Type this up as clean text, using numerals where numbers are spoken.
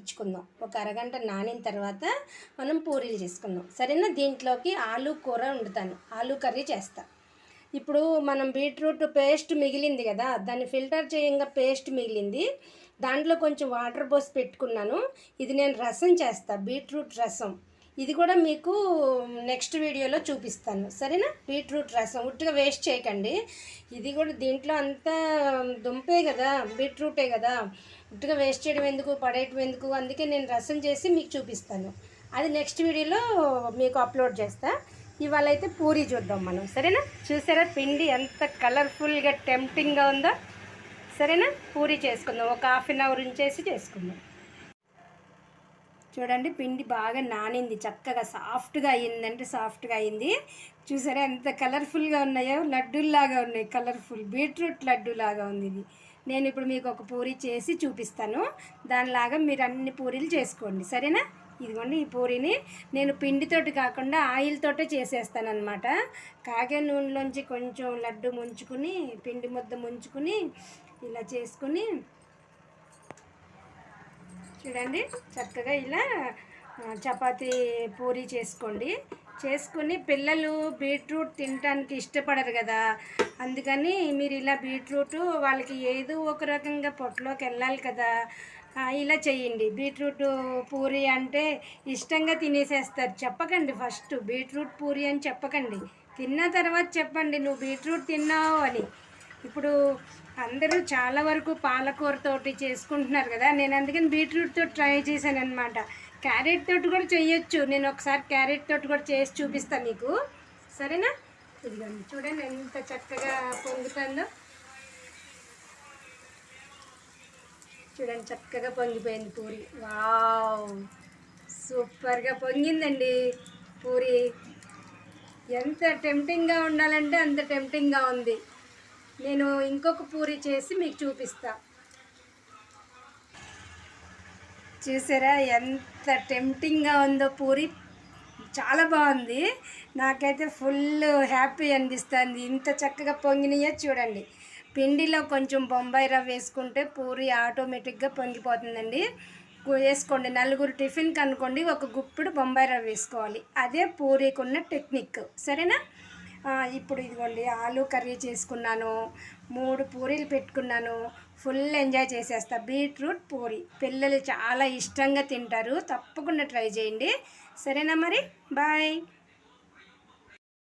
నానబెట్టించుకుందాం. ఒక అరగంట నానిన తర్వాత మనం పూరీలు చేసుకుందాం. సరేనా? దీంట్లోకి ఆలు కూర వండుతాను, ఆలు కర్రీ చేస్తా. ఇప్పుడు మనం బీట్రూట్ పేస్ట్ మిగిలింది కదా, దాన్ని ఫిల్టర్ చేయంగా పేస్ట్ మిగిలింది, దాంట్లో కొంచెం వాటర్ పోసి పెట్టుకున్నాను. ఇది నేను రసం చేస్తా, బీట్రూట్ రసం. ఇది కూడా మీకు నెక్స్ట్ వీడియోలో చూపిస్తాను. సరేనా? బీట్రూట్ రసం ఉట్టిగా వేస్ట్ చేయకండి. ఇది కూడా దీంట్లో అంతా దుంపే కదా, బీట్రూటే కదా, ఉట్టిగా వేస్ట్ చేయడం ఎందుకు, పడేయటం ఎందుకు, అందుకే నేను రసం చేసి మీకు చూపిస్తాను. అది నెక్స్ట్ వీడియోలో మీకు అప్లోడ్ చేస్తా. ఇవాళ అయితే పూరీ చూద్దాం మనం. సరేనా? చూసారా పిండి ఎంత కలర్ఫుల్గా టెంప్టింగ్గా ఉందో? సరేనా? పూరీ చేసుకుందాం. ఒక హాఫ్ అన్ అవర్ ఉంచేసి చేసుకుందాం. చూడండి, పిండి బాగా నానింది, చక్కగా సాఫ్ట్గా అయ్యిందంటే సాఫ్ట్గా అయింది. చూసారా ఎంత కలర్ఫుల్గా ఉన్నాయో? లడ్డూల్లాగా ఉన్నాయి, కలర్ఫుల్ బీట్రూట్ లడ్డూలాగా ఉంది ఇది. నేను ఇప్పుడు మీకు ఒక పూరీ చేసి చూపిస్తాను, దానిలాగా మీరు అన్ని పూరీలు చేసుకోండి. సరేనా? ఇదిగోండి, ఈ పూరీని నేను పిండితోటి కాకుండా ఆయిల్తోటే చేసేస్తాను అనమాట. కాగే నూనెలోంచి కొంచెం లడ్డు ముంచుకుని, పిండి ముద్ద ముంచుకుని ఇలా చేసుకుని, చూడండి చక్కగా ఇలా చపాతీ పూరీ చేసుకోండి. చేసుకుని పిల్లలు బీట్రూట్ తినడానికి ఇష్టపడరు కదా, అందుకని మీరు ఇలా బీట్రూట్ వాళ్ళకి ఏదో ఒక రకంగా పొట్టలోకి వెళ్ళాలి కదా, ఇలా చేయండి. బీట్రూట్ పూరీ అంటే ఇష్టంగా తినేసేస్తారు. చెప్పకండి ఫస్ట్ బీట్రూట్ పూరీ అని చెప్పకండి, తిన్న తర్వాత చెప్పండి నువ్వు బీట్రూట్ తిన్నావు అని. ఇప్పుడు అందరూ చాలా వరకు పాలకూరతోటి చేసుకుంటున్నారు కదా, నేను అందుకని బీట్రూట్తో ట్రై చేశాను అనమాట. క్యారెట్ తోటి కూడా చేయొచ్చు, నేను ఒకసారి క్యారెట్ తోటి కూడా చేసి చూపిస్తాను మీకు. సరేనా? ఇదిగోండి, చూడండి ఎంత చక్కగా పొంగుతుందో. చూడండి చక్కగా పొంగిపోయింది పూరి. వావ్, సూపర్గా పొంగిందండి పూరి. ఎంత టెంప్టింగ్గా ఉండాలంటే అంత టెంప్టింగ్గా ఉంది. నేను ఇంకొక పూరి చేసి మీకు చూపిస్తా. చూసారా ఎంత టెంప్టింగ్గా ఉందో పూరి? చాలా బాగుంది, నాకైతే ఫుల్ హ్యాపీ అనిపిస్తుంది. ఇంత చక్కగా పొంగినాయో చూడండి. పిండిలో కొంచెం బొంబాయి రవ్వ వేసుకుంటే పూరి ఆటోమేటిక్గా పొంగిపోతుందండి. వేసుకోండి, నలుగురు టిఫిన్కి అనుకోండి ఒక గుప్పిడు బొంబాయి రవ్వ వేసుకోవాలి. అదే పూరీకి ఉన్న టెక్నిక్. సరేనా? ఇప్పుడు ఇదిగోండి, ఆలు కర్రీ చేసుకున్నాను, 3 పూరీలు పెట్టుకున్నాను. ఫుల్ ఎంజాయ్ చేసేస్తా. బీట్రూట్ పూరీ పిల్లలు చాలా ఇష్టంగా తింటారు, తప్పకుండా ట్రై చేయండి. సరేనా? మరి బాయ్.